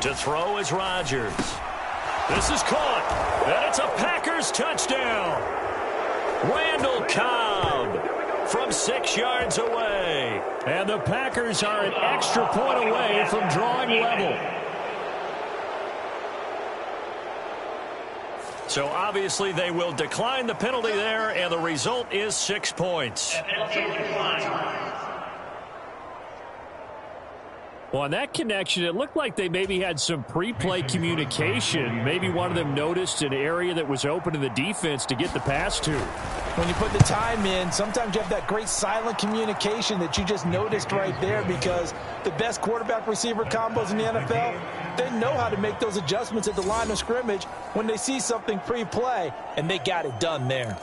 To throw is Rodgers. This is caught, and it's a Packers touchdown. Randall Cobb from 6 yards away. And the Packers are an extra point away from drawing level. So obviously they will decline the penalty there, and the result is 6 points. Well, on that connection, it looked like they maybe had some pre-play communication. Maybe one of them noticed an area that was open in the defense to get the pass to. When you put the time in, sometimes you have that great silent communication that you just noticed right there, because the best quarterback-receiver combos in the NFL, they know how to make those adjustments at the line of scrimmage when they see something pre-play, and they got it done there.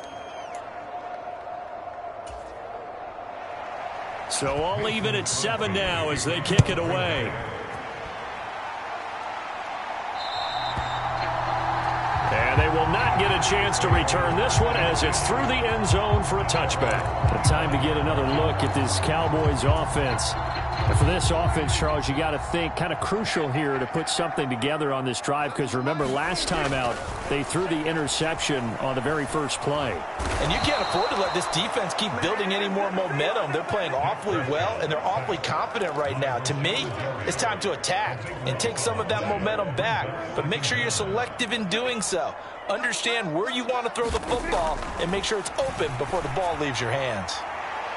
So all even at 7 now as they kick it away. And they will not get a chance to return this one as it's through the end zone for a touchback. The time to get another look at this Cowboys offense. And for this offense, Charles, you got to think kind of crucial here to put something together on this drive, because remember last time out they threw the interception on the very first play. And you can't afford to let this defense keep building any more momentum. They're playing awfully well, and they're awfully confident right now. To me, it's time to attack and take some of that momentum back, but make sure you're selective in doing so. Understand where you want to throw the football and make sure it's open before the ball leaves your hands.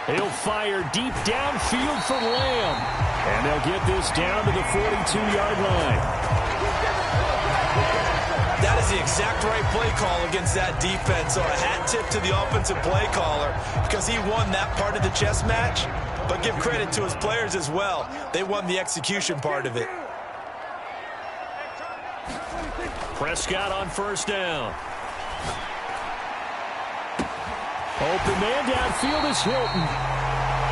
He'll fire deep downfield for Lamb. And they'll get this down to the 42-yard line. That is the exact right play call against that defense. So a hat tip to the offensive play caller, because he won that part of the chess match. But give credit to his players as well. They won the execution part of it. Prescott on first down. Open man downfield is Hilton.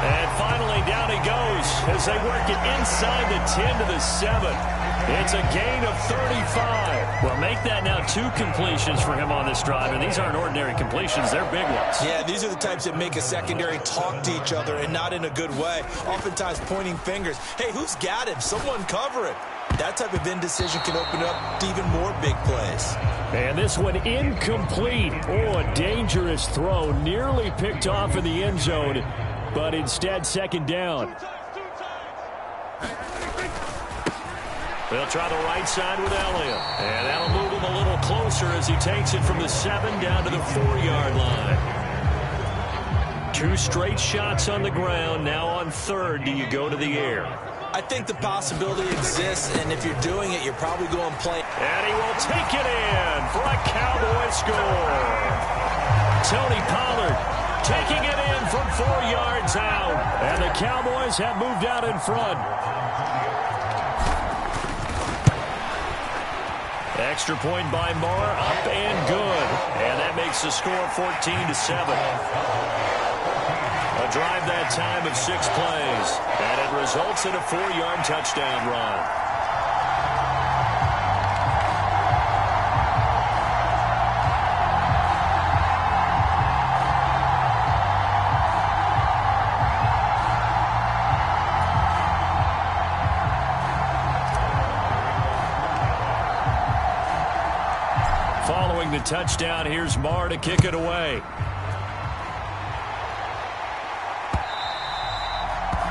And finally down he goes as they work it inside the 10 to the 7. It's a gain of 35. Well, make that now 2 completions for him on this drive, and these aren't ordinary completions. They're big ones. Yeah, these are the types that make a secondary talk to each other, and not in a good way. Oftentimes pointing fingers. Hey, who's got him? Someone cover it. That type of indecision can open up to even more big plays. And this one incomplete. Oh, a dangerous throw. Nearly picked off in the end zone, but instead second down. They'll try the right side with Elliott. And that'll move him a little closer as he takes it from the 7 down to the 4-yard line. 2 straight shots on the ground. Now on third, do you go to the air? I think the possibility exists, and if you're doing it, you're probably going plain. And he will take it in for a Cowboy score. Tony Pollard taking it in from 4 yards out. And the Cowboys have moved out in front. Extra point by Marr, up and good. And that makes the score 14-7. A drive that time of 6 plays. And it results in a 4-yard touchdown run. Following the touchdown, here's Marr to kick it away.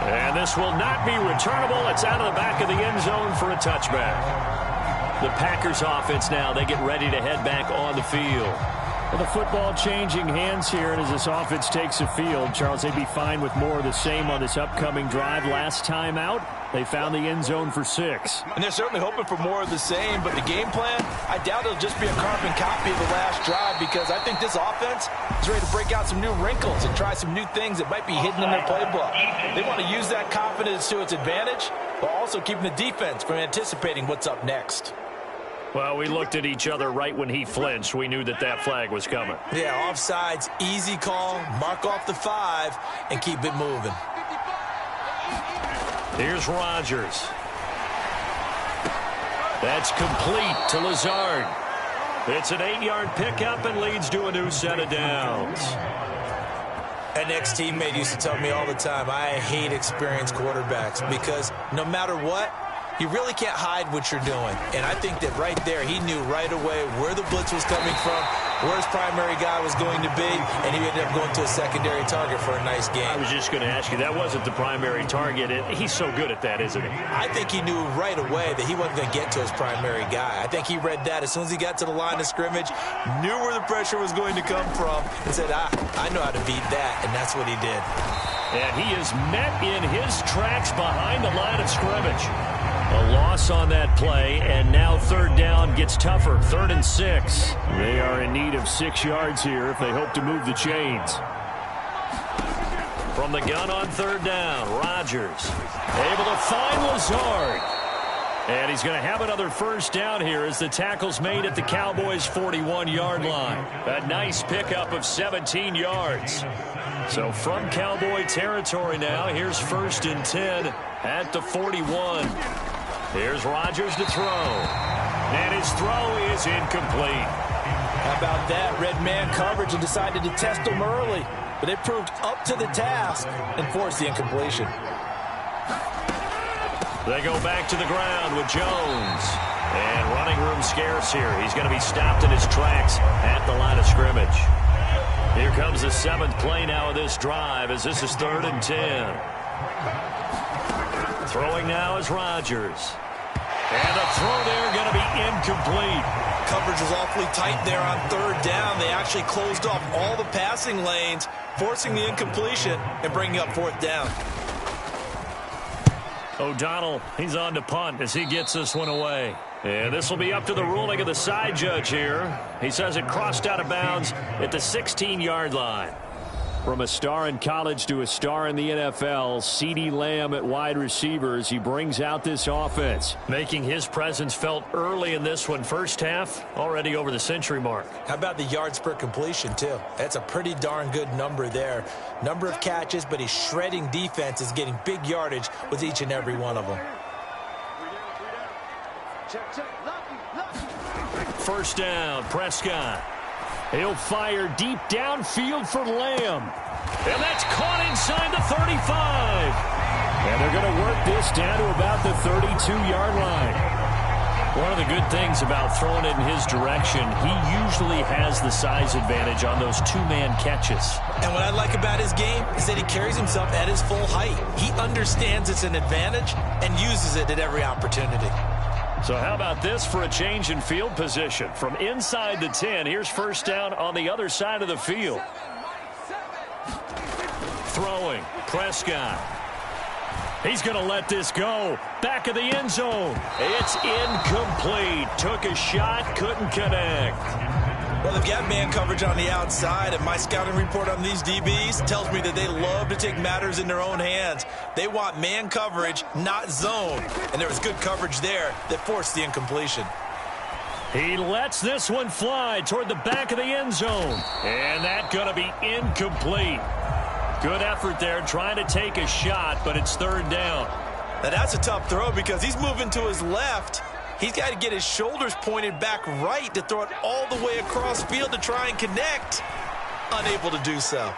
And this will not be returnable. It's out of the back of the end zone for a touchback. The Packers offense now, they get ready to head back on the field. Well, the football changing hands here, and as this offense takes the field, Charles, they'd be fine with more of the same on this upcoming drive. Last time out, they found the end zone for 6. And they're certainly hoping for more of the same, but the game plan, I doubt it'll just be a carbon copy of the last drive, because I think this offense is ready to break out some new wrinkles and try some new things that might be hidden in their playbook. They want to use that confidence to its advantage, while also keeping the defense from anticipating what's up next. Well, we looked at each other right when he flinched. We knew that that flag was coming. Yeah, offsides, easy call, mark off the 5, and keep it moving. Here's Rodgers. That's complete to Lazard. It's an 8-yard pickup and leads to a new set of downs. An ex-teammate used to tell me all the time, I hate experienced quarterbacks, because no matter what, You really can't hide what you're doing. And I think that right there, he knew right away where the blitz was coming from, where his primary guy was going to be, and he ended up going to a secondary target for a nice game. I was just going to ask you, that wasn't the primary target. He's so good at that, isn't he? I think he knew right away that he wasn't going to get to his primary guy. I think he read that as soon as he got to the line of scrimmage, knew where the pressure was going to come from, and said, I know how to beat that, and that's what he did. And he is met in his tracks behind the line of scrimmage. A loss on that play, and now third down gets tougher. 3rd and 6. They are in need of 6 yards here if they hope to move the chains. From the gun on 3rd down, Rodgers able to find Lazard. And he's going to have another first down here as the tackle's made at the Cowboys' 41-yard line. A nice pickup of 17 yards. So from Cowboy territory now, here's 1st and 10 at the 41. Here's Rodgers to throw. And his throw is incomplete. How about that? Red man coverage and decided to test him early. But they proved up to the task and forced the incompletion. They go back to the ground with Jones. And running room scarce here. He's going to be stopped in his tracks at the line of scrimmage. Here comes the 7th play now of this drive as this is 3rd and 10. Throwing now is Rodgers. And the throw there going to be incomplete. Coverage was awfully tight there on 3rd down. They actually closed off all the passing lanes, forcing the incompletion and bringing up 4th down. O'Donnell, he's on to punt as he gets this one away. And this will be up to the ruling of the side judge here. He says it crossed out of bounds at the 16-yard line. From a star in college to a star in the NFL, CeeDee Lamb at wide receivers. He brings out this offense, making his presence felt early in this one. First half, already over the century mark. How about the yards per completion, too? That's a pretty darn good number there. Number of catches, but he's shredding defenses, getting big yardage with each and every one of them. First down, Prescott. He'll fire deep downfield for Lamb. And that's caught inside the 35. And they're going to work this down to about the 32-yard line. One of the good things about throwing it in his direction, he usually has the size advantage on those 2-man catches. And what I like about his game is that he carries himself at his full height. He understands it's an advantage and uses it at every opportunity. So how about this for a change in field position? From inside the 10, here's first down on the other side of the field. Throwing, Prescott. He's going to let this go. Back of the end zone. It's incomplete. Took a shot, couldn't connect. Well, they've got man coverage on the outside, and my scouting report on these DBs tells me that they love to take matters in their own hands. They want man coverage, not zone. And there was good coverage there that forced the incompletion. He lets this one fly toward the back of the end zone. And that's going to be incomplete. Good effort there trying to take a shot, but it's 3rd down. Now that's a tough throw because he's moving to his left. He's got to get his shoulders pointed back right to throw it all the way across field to try and connect. Unable to do so.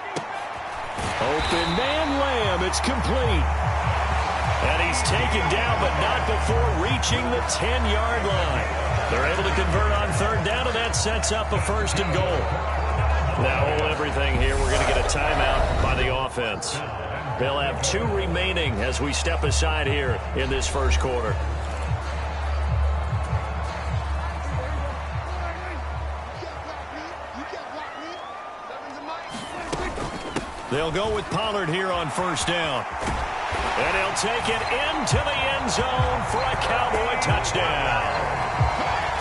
Open man Lamb. It's complete. And he's taken down, but not before reaching the 10-yard line. They're able to convert on 3rd down, and that sets up a 1st and goal. Now hold everything here. We're going to get a timeout by the offense. They'll have 2 remaining as we step aside here in this first quarter. They'll go with Pollard here on first down. And he'll take it into the end zone for a Cowboy touchdown.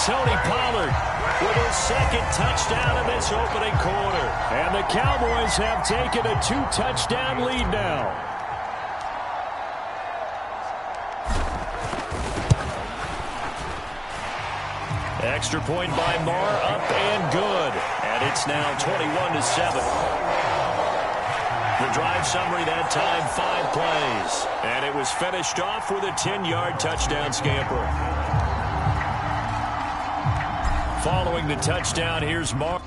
Tony Pollard with his 2nd touchdown in this opening quarter. And the Cowboys have taken a 2-touchdown lead now. Extra point by Marr, up and good. And it's now 21-7. The drive summary that time, 5 plays. And it was finished off with a 10-yard touchdown scamper. Following the touchdown, here's Marr.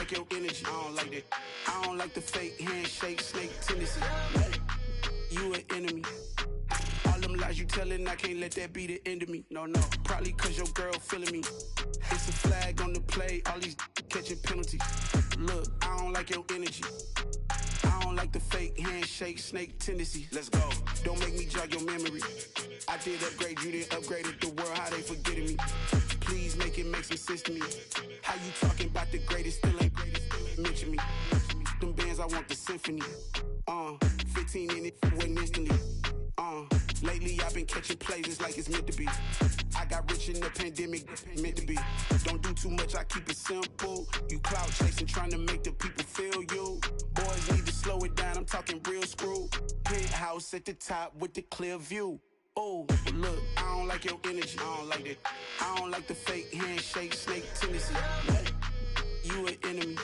like your energy. I don't like that. I don't like the fake handshake, snake tendency. You an enemy. All them lies you telling, I can't let that be the end of me. No, probably cause your girl feeling me. It's a flag on the play, all these catching penalties. Look, I don't like your energy. I don't like the fake handshake, snake tendency. Let's go. Don't make me jog your memory. I did upgrade, you didn't upgrade it. The world, how they forgetting me. Please make it make some sense to me. How you talking about the greatest, still ain't greatest, mention me. Them bands, I want the symphony. 15 in it, wasn't instantly. Lately I've been catching plays, it's like it's meant to be. I got rich in the pandemic, meant to be. Don't do too much, I keep it simple. You clout chasing, trying to make the people feel you. Boys need to slow it down, I'm talking real screw. Penthouse at the top with the clear view. Oh, look, I don't like your energy. I don't like that. I don't like the fake handshake, snake tendency. You an enemy.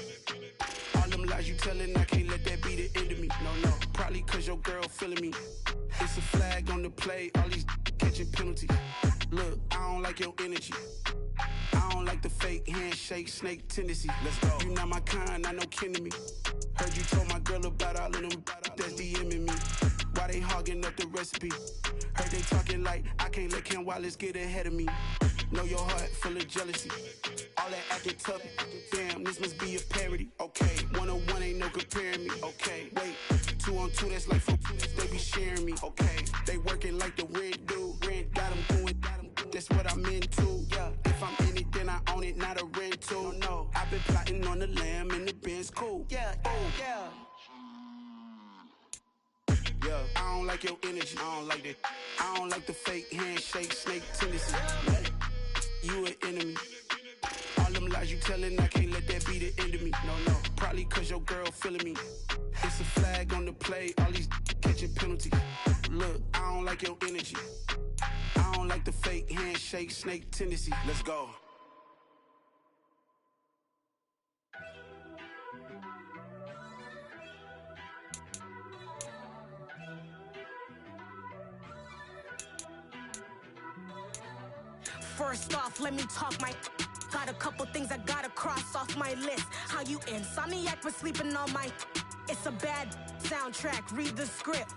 All them lies you telling, I can't let that be the end of me. No, probably cause your girl feeling me. It's a flag on the play, all these catching penalties. Look, I don't like your energy. I don't like the fake handshake, snake tendency. Let's go. You not my kind, not no kin to me. Heard you told my girl about all of them that's DMing me. Why they hogging up the recipe? Heard they talking like I can't let Ken Wallace get ahead of me. Know your heart full of jealousy. All that acting tough. Damn, this must be a parody. Okay, 101 ain't no comparing me. Okay, wait, 2 on 2, that's like 4. They be sharing me. Okay, they working like the rent do. Rent got them doing. That's what I'm into. Yeah, if I'm in it, then I own it, not a rental. No, I've been plotting on the lamb and the Benz cool. Yeah, yeah. Yeah, I don't like your energy. I don't like that. I don't like the fake handshake, snake tendency. You an enemy. All them lies you telling, I can't let that be the end of me. No, probably cause your girl feeling me. It's a flag on the play, all these catching penalties. Look, I don't like your energy. I don't like the fake handshake, snake tendency. Let's go. First off, let me talk my. Got a couple things I gotta cross off my list. How you insomniac for sleeping on my. It's a bad soundtrack, read the script.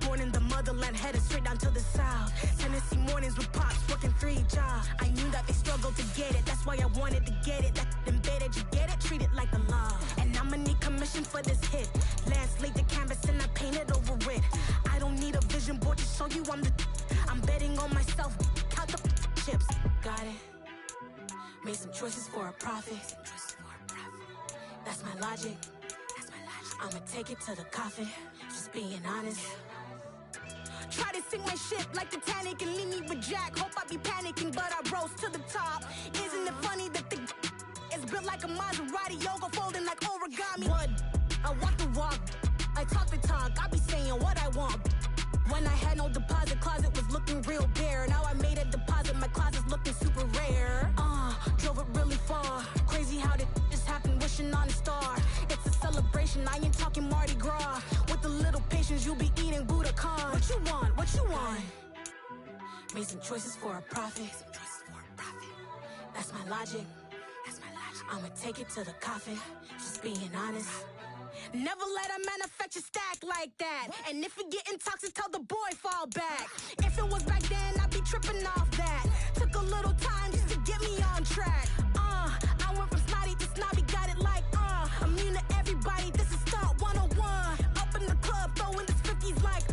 Born in the motherland, headed straight down to the south. Tennessee mornings with pops, working 3 jobs. I knew that they struggled to get it, that's why I wanted to get it. That embedded, you get it, treat it like the law. And I'ma need commission for this hit. Lance laid the canvas and I painted over it. I don't need a vision board to show you I'm betting on myself, count the chips. Got it. Made some choices for a profit. That's my logic. I'ma take it to the coffin, just being honest. Try to sink my ship like Titanic and leave me with Jack. Hope I be panicking, but I rose to the top. Isn't it funny that the is built like a Maserati, yoga folding like origami? What? I walk the walk, I talk the talk, I be saying what I want. When I had no deposit, closet was looking real bare. Now I made a deposit, my closet's looking super rare. Drove it really far. Crazy how did this happen, wishing on a star. It's a celebration, I ain't talking Mardi Gras. With a little patience, you'll be eating Budokan. What you want? What you want? Made some choices for a profit. That's my logic. I'ma take it to the coffin, just being honest. Never let a manufacture stack like that. And if it getting toxic, tell the boy fall back. If it was back then, I'd be tripping off that. Took a little time just to get me on track. I went from snotty to snobby, got it like immune to everybody, this is stunt 101. Up in the club, throwing this 50s like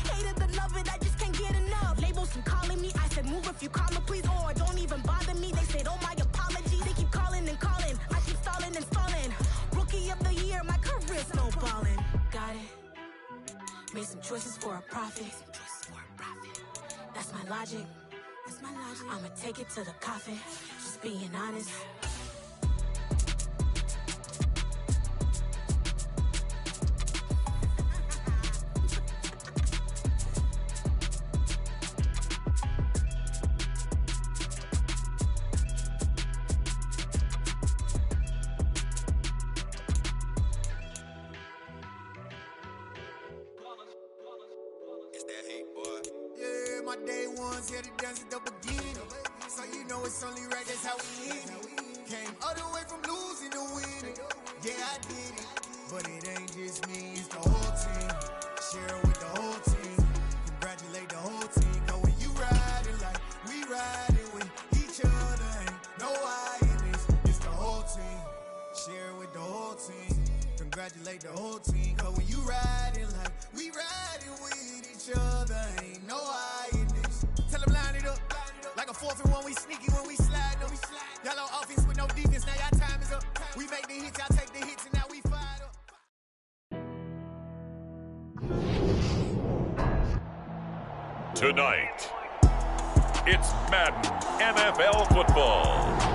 hate it and love it, I just can't get enough. Labels from calling me, I said move if you call me please, or don't even bother me. They said oh my apologies, they keep calling and calling. I keep stalling and stalling. Rookie of the year, my career snowballing. Got it. Made some choices for a profit. That's my logic. I'ma take it to the coffin, just being honest. Yeah, my day ones here to dance at the beginning. So you know it's only right, that's how we live. Came all the way from losing to winning. Yeah, I did it, but it ain't just me, it's the whole team. Share it with the whole team. Congratulate the whole team. Cause when you riding like we riding with each other, ain't no I in this. It's the whole team. Share it with the whole team. Congratulate the whole team. Cause when you riding like we riding with each other, ain't no I in this. Tell them line it up. Like a 4th and 1, we sneaky when we slide them. Y'all on offense with no defense, now y'all time is up. We make the hits, y'all take the hits, and now we fired up. Tonight, it's Madden NFL football.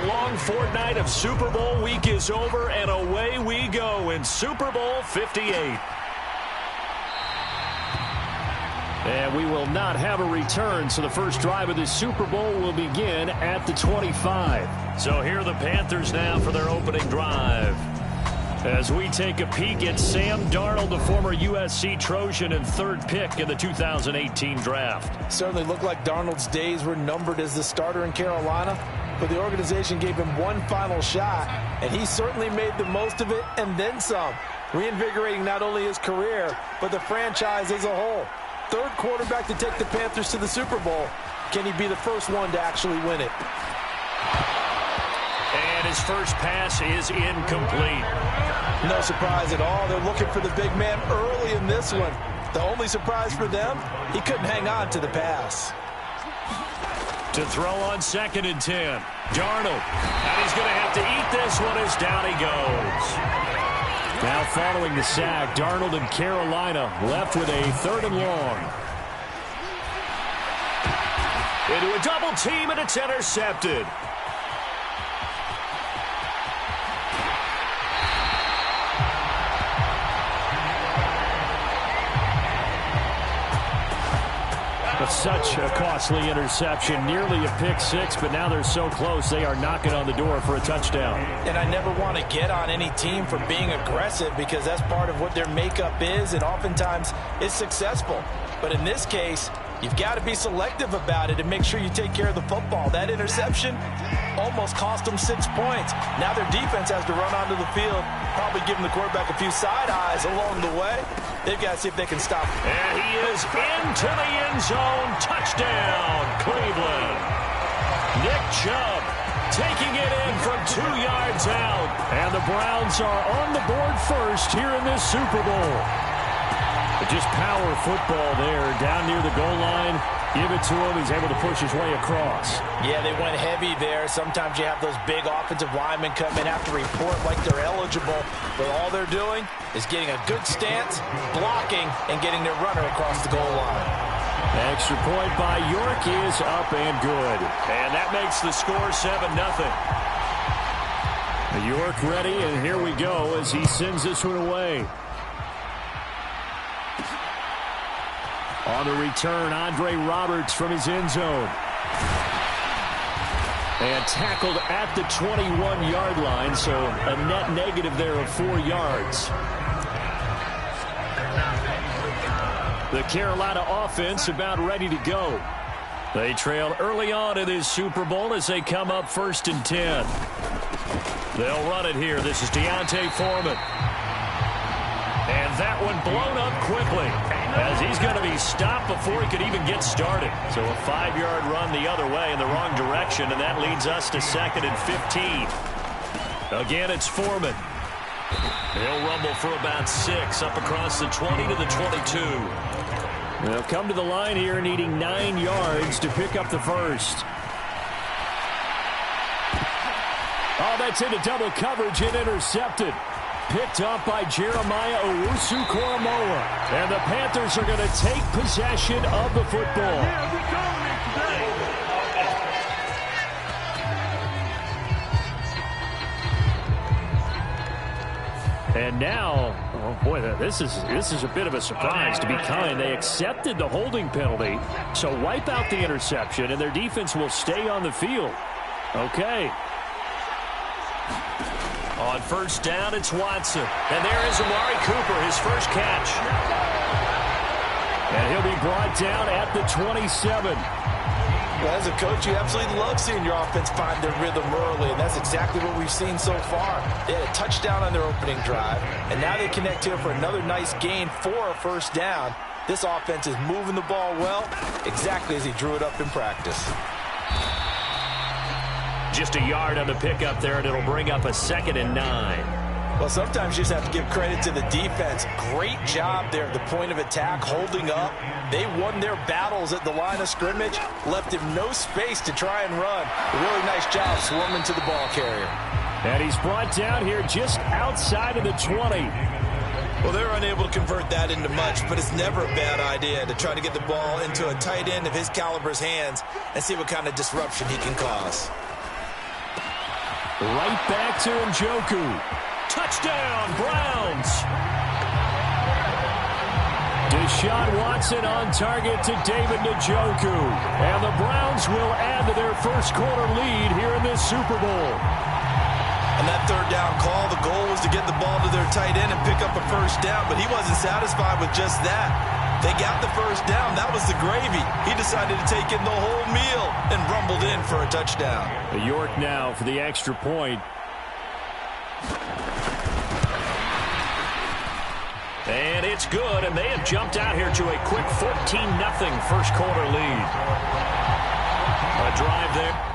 long fortnight of Super Bowl week is over, and away we go in Super Bowl 58. And we will not have a return, so the first drive of this Super Bowl will begin at the 25. So here are the Panthers now for their opening drive. As we take a peek at Sam Darnold, the former USC Trojan and third pick in the 2018 draft. Certainly looked like Darnold's days were numbered as the starter in Carolina, but the organization gave him one final shot, and he certainly made the most of it and then some, reinvigorating not only his career, but the franchise as a whole. Third quarterback to take the Panthers to the Super Bowl. Can he be the first one to actually win it? And his first pass is incomplete. No surprise at all. They're looking for the big man early in this one. The only surprise for them, he couldn't hang on to the pass. To throw on 2nd and 10. Darnold. And he's going to have to eat this one as down he goes. Now following the sack, Darnold and Carolina left with a 3rd and long. Into a double team, and it's intercepted. But such a costly interception, nearly a pick six, but now they're so close they are knocking on the door for a touchdown. And I never want to get on any team for being aggressive because that's part of what their makeup is, and oftentimes it's successful. But in this case, you've got to be selective about it and make sure you take care of the football. That interception almost cost them 6 points. Now their defense has to run onto the field, probably giving the quarterback a few side eyes along the way. They've got to see if they can stop him. And he is into the end zone. Touchdown, Cleveland. Nick Chubb taking it in from 2 yards out. And the Browns are on the board first here in this Super Bowl. But just power football there, down near the goal line. Give it to him. He's able to push his way across. Yeah, they went heavy there. Sometimes you have those big offensive linemen come in, have to report like they're eligible. But all they're doing is getting a good stance, blocking, and getting their runner across the goal line. Extra point by York is up and good. And that makes the score 7-0. York ready, and here we go as he sends this one away. On the return, Andre Roberts from his end zone. And tackled at the 21-yard line, so a net negative there of 4 yards. The Carolina offense about ready to go. They trailed early on in this Super Bowl as they come up 1st and 10. They'll run it here. This is Deontay Foreman. And that one blown up quickly as he's going to be stopped before he could even get started. So a 5-yard run the other way in the wrong direction, and that leads us to 2nd and 15. Again, it's Foreman. He'll rumble for about 6 up across the 20 to the 22. They'll come to the line here needing 9 yards to pick up the first. Oh, that's into double coverage and intercepted. Picked up by Jeremiah Owusu-Koramoah. And the Panthers are going to take possession of the football. And now, oh boy, this is a bit of a surprise, to be kind. They accepted the holding penalty, so wipe out the interception, and their defense will stay on the field. Okay. On 1st down, it's Watson. And there is Amari Cooper, his first catch. And he'll be brought down at the 27. Well, as a coach, you absolutely love seeing your offense find their rhythm early, and that's exactly what we've seen so far. They had a touchdown on their opening drive, and now they connect here for another nice gain for a 1st down. This offense is moving the ball well, exactly as he drew it up in practice. Just a yard on the pickup there, and it'll bring up a 2nd and 9. Well, sometimes you just have to give credit to the defense. Great job there at the point of attack, holding up. They won their battles at the line of scrimmage, left him no space to try and run. A really nice job swarming to the ball carrier. And he's brought down here just outside of the 20. Well, they're unable to convert that into much, but it's never a bad idea to try to get the ball into a tight end of his caliber's hands and see what kind of disruption he can cause. Right back to Njoku. Touchdown, Browns. Deshaun Watson on target to David Njoku. And the Browns will add to their first quarter lead here in this Super Bowl. On that third down call, the goal was to get the ball to their tight end and pick up a first down, but he wasn't satisfied with just that. They got the first down. That was the gravy. He decided to take in the whole meal and rumbled in for a touchdown. York now for the extra point. And it's good, and they have jumped out here to a quick 14-0 first quarter lead. A drive there.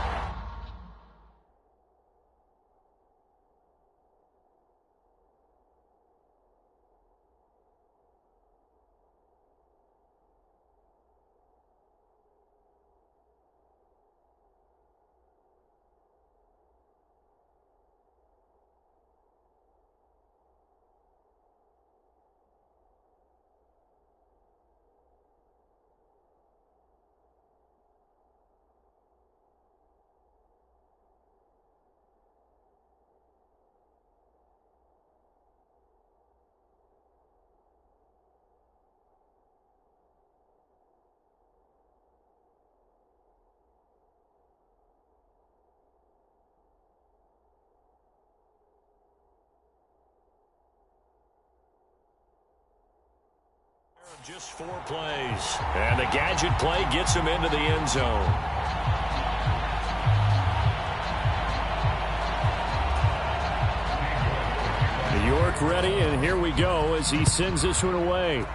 Just 4 plays. And the gadget play gets him into the end zone. York ready, and here we go as he sends this one away.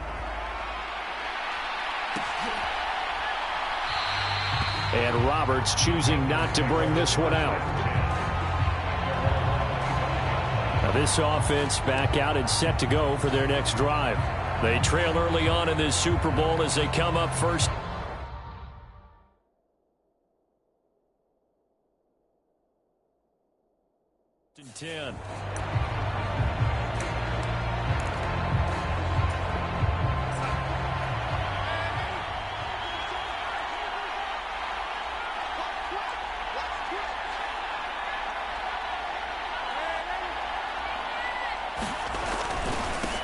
And Roberts choosing not to bring this one out. Now this offense back out and set to go for their next drive. They trail early on in this Super Bowl as they come up first. And 10.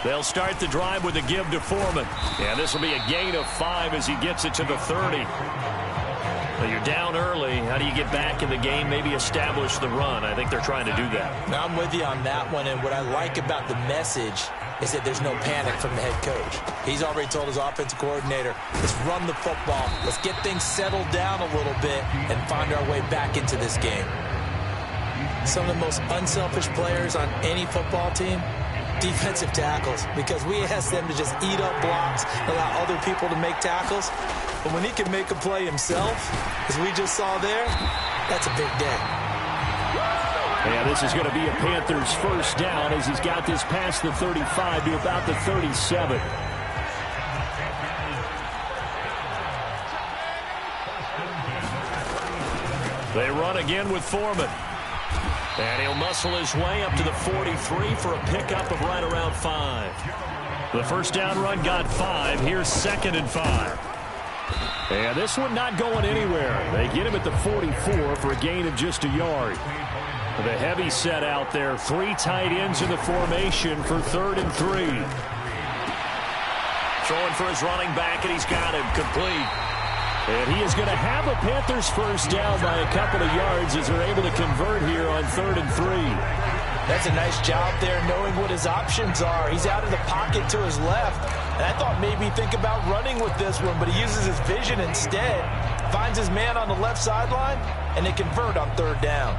They'll start the drive with a give to Foreman. And this will be a gain of 5 as he gets it to the 30. Well, you're down early. How do you get back in the game, maybe establish the run? I think they're trying to do that. Now, I'm with you on that one, and what I like about the message is that there's no panic from the head coach. He's already told his offensive coordinator, let's run the football, let's get things settled down a little bit and find our way back into this game. Some of the most unselfish players on any football team, defensive tackles, because we ask them to just eat up blocks, allow other people to make tackles. But when he can make a play himself, as we just saw there, that's a big day. Yeah, this is going to be a Panthers first down as he's got this past the 35 to about the 37. They run again with Foreman. And he'll muscle his way up to the 43 for a pickup of right around 5. The first down run got 5. Here's 2nd and 5. And this one not going anywhere. They get him at the 44 for a gain of just a yard. The heavy set out there. 3 tight ends in the formation for 3rd and 3. Throwing for his running back, and he's got him complete. And he is going to have a Panthers first down by a couple of yards as they're able to convert here on 3rd and 3. That's a nice job there knowing what his options are. He's out of the pocket to his left. And I thought maybe think about running with this one, but he uses his vision instead. Finds his man on the left sideline, and they convert on 3rd down.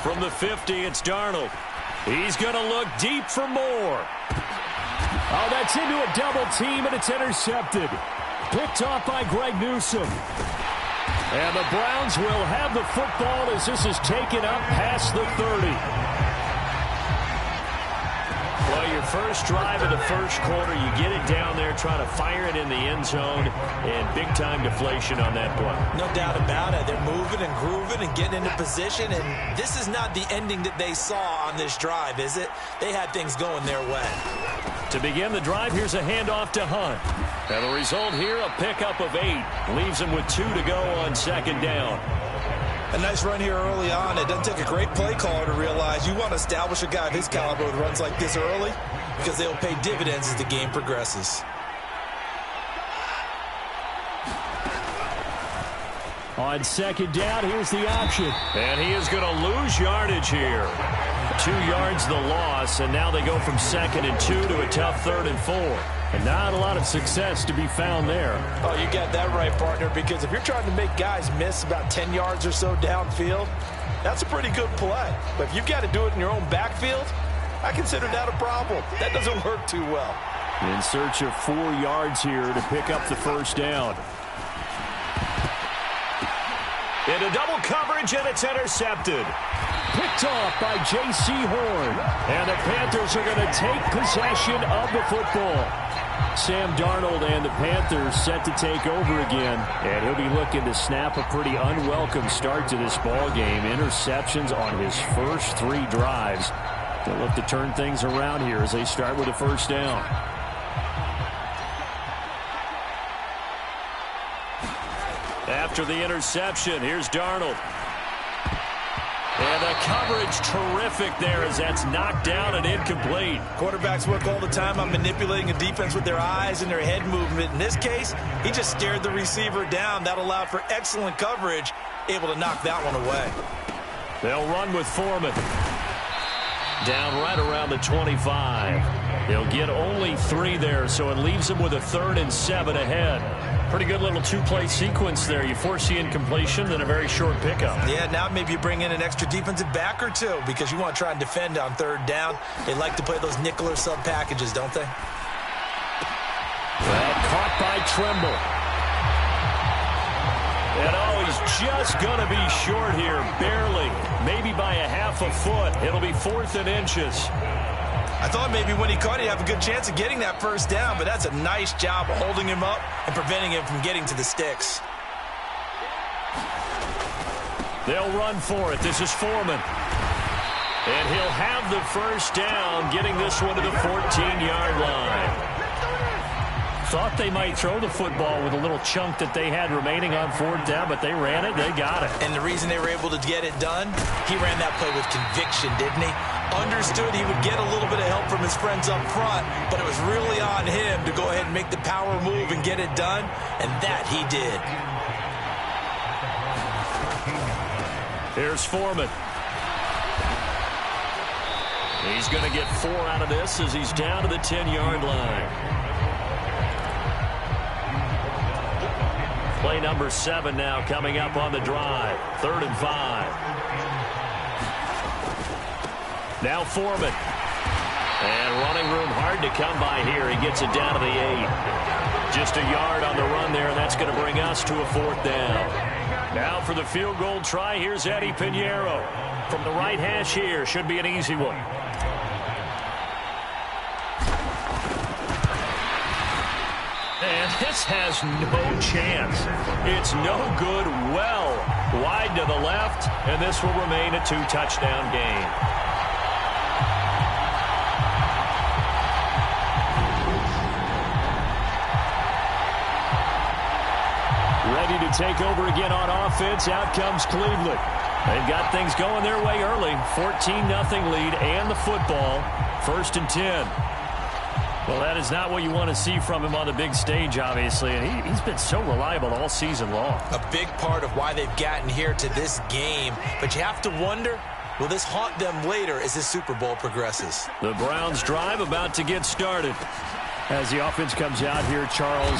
From the 50, it's Darnold. He's going to look deep for more. Oh, that's into a double team, and it's intercepted. Picked off by Greg Newsome. And the Browns will have the football as this is taken up past the 30. Well, your first drive of the first quarter, you get it down there, try to fire it in the end zone, and big-time deflation on that play. No doubt about it. They're moving and grooving and getting into position, and this is not the ending that they saw on this drive, is it? They had things going their way. To begin the drive, here's a handoff to Hunt. And the result here, a pickup of 8. Leaves him with 2 to go on second down. A nice run here early on. It doesn't take a great play caller to realize you want to establish a guy of his caliber with runs like this early because they'll pay dividends as the game progresses. On second down, here's the option. And he is going to lose yardage here. 2 yards the loss, and now they go from 2nd and 2 to a tough 3rd and 4. And not a lot of success to be found there. Oh, you got that right, partner, because if you're trying to make guys miss about 10 yards or so downfield, that's a pretty good play. But if you've got to do it in your own backfield, I consider that a problem. That doesn't work too well. In search of 4 yards here to pick up the first down. Into double coverage, and it's intercepted. Picked off by J.C. Horn. And the Panthers are going to take possession of the football. Sam Darnold and the Panthers set to take over again. And he'll be looking to snap a pretty unwelcome start to this ball game. Interceptions on his first 3 drives. They'll look to turn things around here as they start with a first down. After the interception, here's Darnold. And the coverage terrific there as that's knocked down and incomplete. Quarterbacks work all the time on manipulating a defense with their eyes and their head movement. In this case, he just stared the receiver down. That allowed for excellent coverage, able to knock that one away. They'll run with Foreman. Down right around the 25. They'll get only 3 there, so it leaves them with a 3rd and 7 ahead. Pretty good little 2-play sequence there. You force the incompletion, then a very short pickup. Yeah, now maybe you bring in an extra defensive back or 2 because you want to try and defend on 3rd down. They like to play those nickel or sub packages, don't they? Well, caught by Trimble. And oh, he's just going to be short here, barely. Maybe by a half a foot. It'll be 4th and inches. I thought maybe when he caught it, he'd have a good chance of getting that first down, but that's a nice job of holding him up and preventing him from getting to the sticks. They'll run for it. This is Foreman. And he'll have the first down, getting this one to the 14-yard line. Thought they might throw the football with a little chunk that they had remaining on 4th down, but they ran it, they got it. And the reason they were able to get it done, he ran that play with conviction, didn't he? Understood he would get a little bit of help from his friends up front, but it was really on him to go ahead and make the power move and get it done, and that he did. Here's Foreman. He's going to get 4 out of this as he's down to the 10-yard line. Play number 7 now coming up on the drive. 3rd and 5. Now Foreman. And running room hard to come by here. He gets it down to the 8. Just a yard on the run there, and that's going to bring us to a 4th down. Now for the field goal try, here's Eddie Pinheiro. From the right hash here, should be an easy one. And this has no chance. It's no good, well wide to the left, and this will remain a 2-touchdown game. Ready to take over again on offense. Out comes Cleveland. They've got things going their way early. 14-0 lead and the football. 1st and 10. Well, that is not what you want to see from him on the big stage, obviously. And he's been so reliable all season long. A big part of why they've gotten here to this game. But you have to wonder, will this haunt them later as this Super Bowl progresses? The Browns drive about to get started. As the offense comes out here, Charles,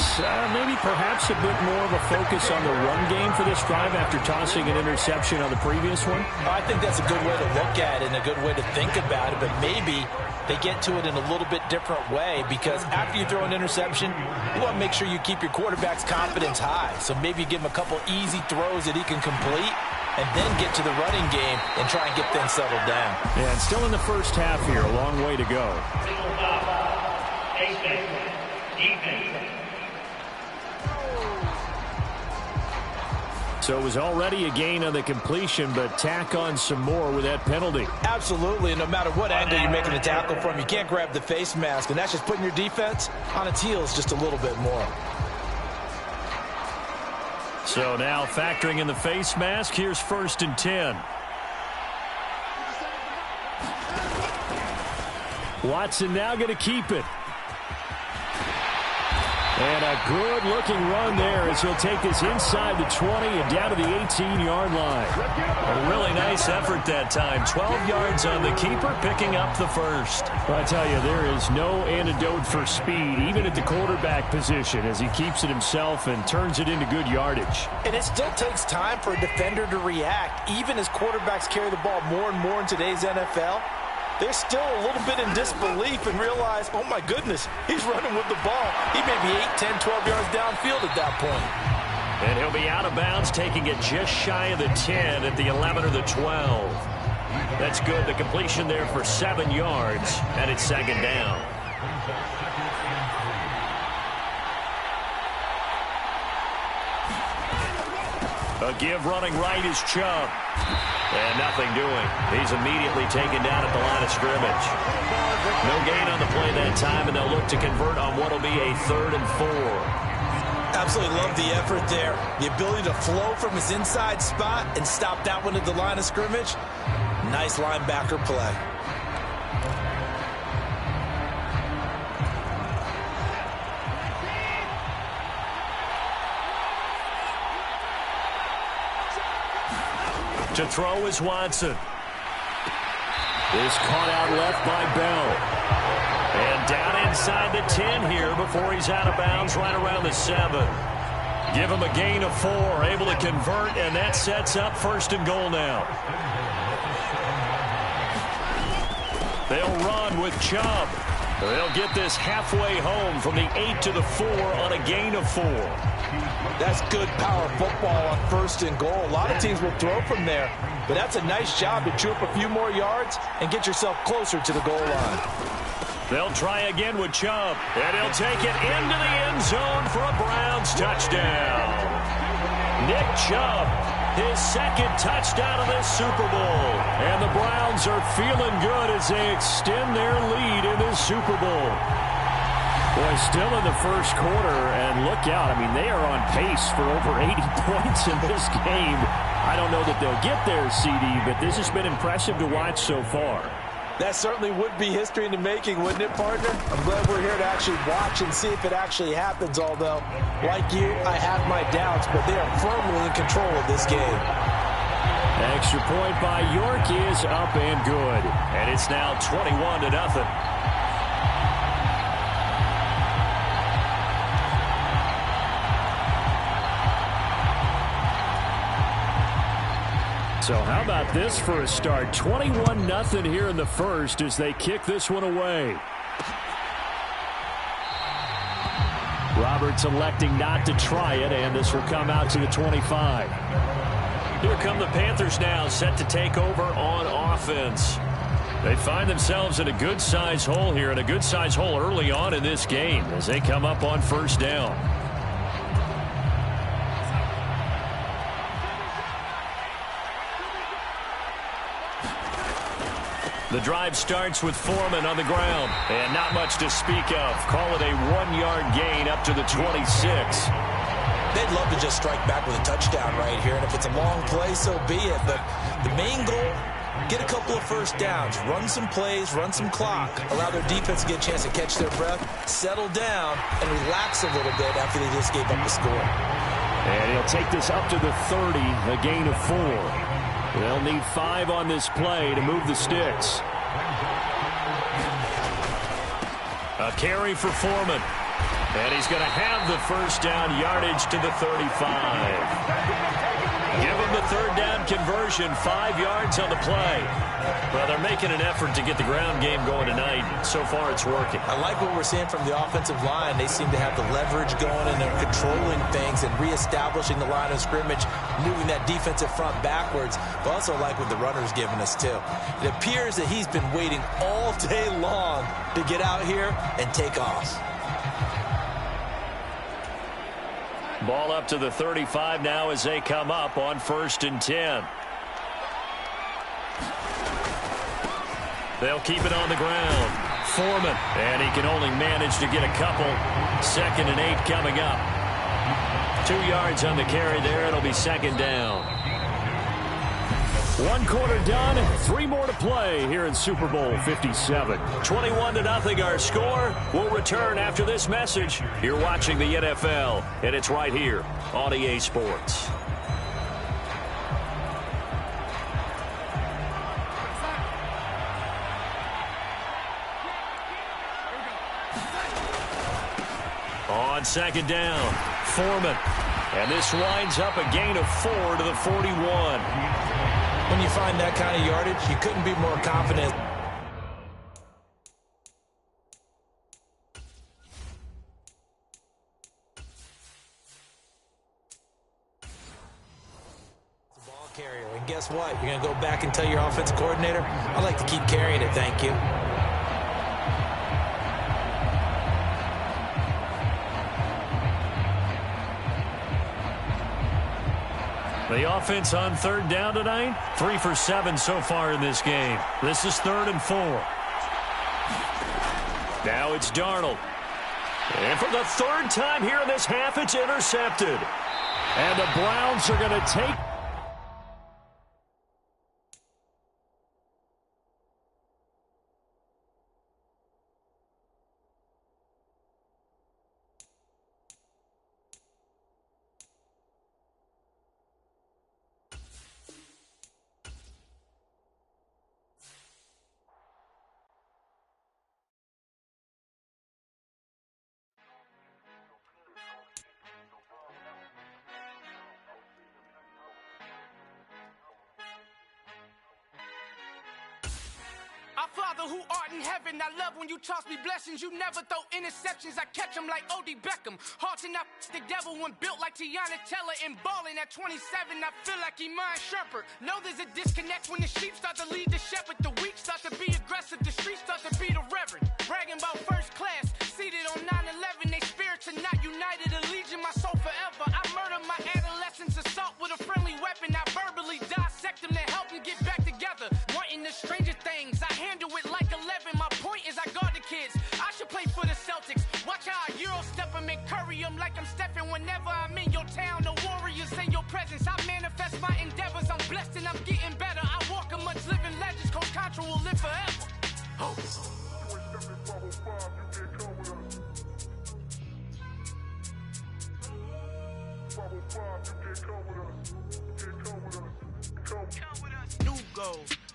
maybe perhaps a bit more of a focus on the run game for this drive after tossing an interception on the previous one? I think that's a good way to look at it and a good way to think about it, but maybe they get to it in a little bit different way because after you throw an interception, you want to make sure you keep your quarterback's confidence high. So maybe you give him a couple easy throws that he can complete and then get to the running game and try and get things settled down. Yeah, and still in the first half here, a long way to go. So it was already a gain on the completion, but tack on some more with that penalty. Absolutely, and no matter what angle you're making the tackle from, you can't grab the face mask, and that's just putting your defense on its heels just a little bit more. So now factoring in the face mask, here's 1st and 10. Watson now going to keep it. And a good-looking run there as he'll take this inside the 20 and down to the 18-yard line. A really nice effort that time. 12 yards on the keeper, picking up the first. Well, I tell you, there is no antidote for speed, even at the quarterback position, as he keeps it himself and turns it into good yardage. And it still takes time for a defender to react. Even as quarterbacks carry the ball more and more in today's NFL, they're still a little bit in disbelief and realize, oh my goodness, he's running with the ball. He may be 8, 10, 12 yards downfield at that point. And he'll be out of bounds, taking it just shy of the 10 at the 11 or the 12. That's good. The completion there for 7 yards, and it's 2nd down. A give running right is Chubb. And nothing doing. He's immediately taken down at the line of scrimmage. No gain on the play that time, and they'll look to convert on what will be a 3rd and 4. Absolutely love the effort there. The ability to flow from his inside spot and stop that one at the line of scrimmage. Nice linebacker play. To throw is Watson. Is caught out left by Bell. And down inside the 10 here before he's out of bounds right around the 7. Give him a gain of 4, able to convert, and that sets up 1st and goal now. They'll run with Chubb. They'll get this halfway home from the 8 to the 4 on a gain of 4. That's good power football on 1st and goal. A lot of teams will throw from there, but that's a nice job to chew up a few more yards and get yourself closer to the goal line. They'll try again with Chubb, and he'll take it into the end zone for a Browns touchdown. Nick Chubb, his 2nd touchdown of this Super Bowl. And the Browns are feeling good as they extend their lead in this Super Bowl. Boy, still in the 1st quarter, and look out. I mean, they are on pace for over 80 points in this game. I don't know that they'll get there, CD, but this has been impressive to watch so far. That certainly would be history in the making, wouldn't it, partner? I'm glad we're here to actually watch and see if it actually happens, although, like you, I have my doubts, but they are firmly in control of this game. Extra point by York is up and good. And it's now 21-0. So how about this for a start? 21-0 here in the 1st as they kick this one away. Roberts electing not to try it, and this will come out to the 25. Here come the Panthers now, set to take over on offense. They find themselves in a good-sized hole here, and a good-sized hole early on in this game as they come up on 1st down. The drive starts with Foreman on the ground, and not much to speak of. Call it a 1-yard gain up to the 26. They'd love to just strike back with a touchdown right here, and if it's a long play, so be it. But the main goal, get a couple of 1st downs, run some plays, run some clock, allow their defense to get a chance to catch their breath, settle down, and relax a little bit after they just gave up the score. And he'll take this up to the 30, a gain of 4. They'll need 5 on this play to move the sticks. A carry for Foreman. And he's going to have the 1st down, yardage to the 35. Give him the 3rd down conversion, 5 yards on the play. Well, they're making an effort to get the ground game going tonight. So far, it's working. I like what we're seeing from the offensive line. They seem to have the leverage going, and they're controlling things and reestablishing the line of scrimmage, moving that defensive front backwards. But also like what the runner's giving us, too. It appears that he's been waiting all day long to get out here and take off. Ball up to the 35 now as they come up on 1st and 10. They'll keep it on the ground. Foreman, and he can only manage to get a couple. 2nd and 8 coming up. 2 yards on the carry there. It'll be 2nd down. 1 quarter done, 3 more to play here in Super Bowl 57. 21-0 our score. We'll return after this message. You're watching the NFL, and it's right here on EA Sports. On 2nd down, Foreman. And this winds up a gain of 4 to the 41. When you find that kind of yardage, you couldn't be more confident. Ball carrier, and guess what? You're going to go back and tell your offensive coordinator, I'd like to keep carrying it, thank you. The offense on 3rd down tonight, 3 for 7 so far in this game. This is 3rd and 4. Now it's Darnold. And for the 3rd time here in this half, it's intercepted. And the Browns are going to take... Our Father who art in heaven, I love when you toss me blessings. You never throw interceptions, I catch them like O.D. Beckham. Hard to not the devil when built like Tiana Teller and balling at 27. I feel like Iman Shumpert. Know there's a disconnect when the sheep start to lead the shepherd. The weak start to be aggressive, the streets start to be the reverend. Bragging about first class, seated on 9/11. They spirits are not united, a legion, my soul forever. I murder my adolescence, assault with a friendly weapon. I verbally dissect them to help them get back together. Wanting the stranger things, I handle it like 11. My point is I guard the kids. I should play for the Celtics. Watch how I Euro step them and curry them like I'm stepping. Whenever I'm in your town, the Warriors in your presence. I manifest my endeavors. I'm blessed and I'm getting better. I walk amongst living legends. Coach Contra will live forever. Oh.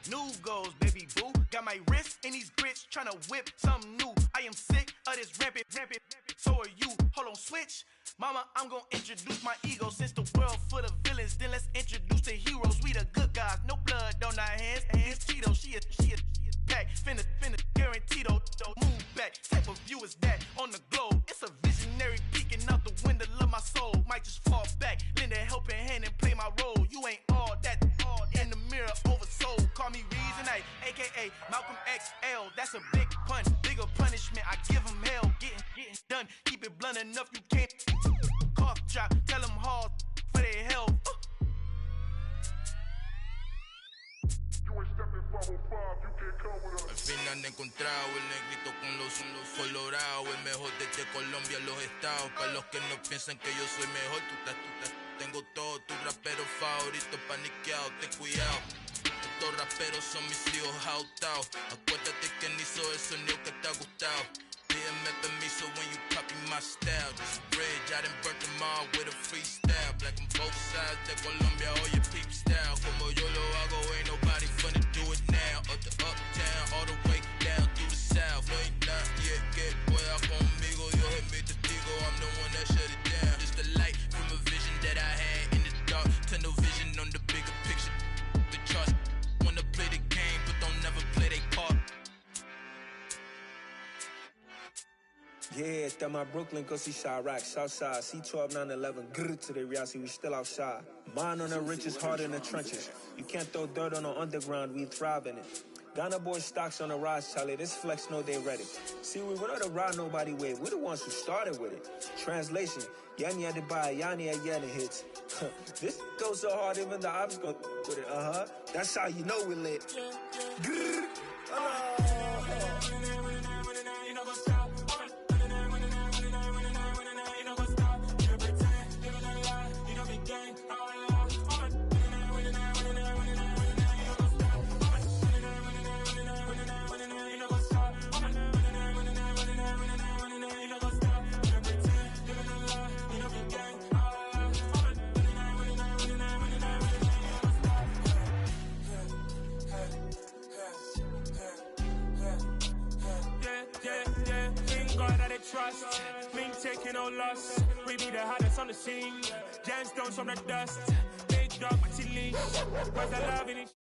New goals, baby boo. Got my wrist in these grits, tryna whip something new. I am sick of this rampant. So are you. Hold on, switch. Mama, I'm gonna introduce my ego. Since the world full of villains, then let's introduce the heroes. We the good guys, no blood on our hands. Hands Tito, she is back. Finna, guaranteed. Move back. Type of view is that on the globe? It's a visionary peeking out the window of my soul. Might just fall back, lend a helping hand and play my role. You ain't all that in the mirror oversold. Call me Reason A, aka Malcolm XL. That's a big pun, bigger punishment. I give him hell, getting done. Keep it blunt enough, you can't cough drop. Tell them hard for their health. Al fin han encontrado el negrito con los colorados, el mejor desde Colombia, los estados. Para los que no piensan que yo soy mejor, tengo todo, tu rapero favorito paniqueado, ten cuidado. Estos raperos son mis hijos jautados. Acuérdate que ni hizo el sonido que te ha gustado. Pídeme permiso when you copy my style. This bridge, I done burnt them all with a freestyle. Black on both sides de Colombia, oye peep style. Como yo lo hago, ain't nobody finna do it now. Up to uptown, all the way down through the south. No hay nadie que pueda conmigo. Yo soy mi testigo, I'm the one that shut it down. Just the light from a vision that I had in the dark. Tunnel vision on the bigger picture. The charts wanna play the game, but don't never play their part. Yeah, that my Brooklyn, go see Chirac, Southside, C12, 911, grr to the reality, we still outside. Mine on the richest, heart in the trenches. You can't throw dirt on the underground, we thrive in it. Ghana boy stocks on the rise, Charlie. This flex know they ready. See, we wouldn't have ride nobody with. We're the ones who started with it. Translation, Yanni had to buy, Yanni had Yanni hits. This goes so hard, even the ops go with it. That's how you know we lit. Trust, Ming taking no loss. We be the hottest on the scene. Gemstones from the dust. Big dog, Maxi Leash. Where's the love in it?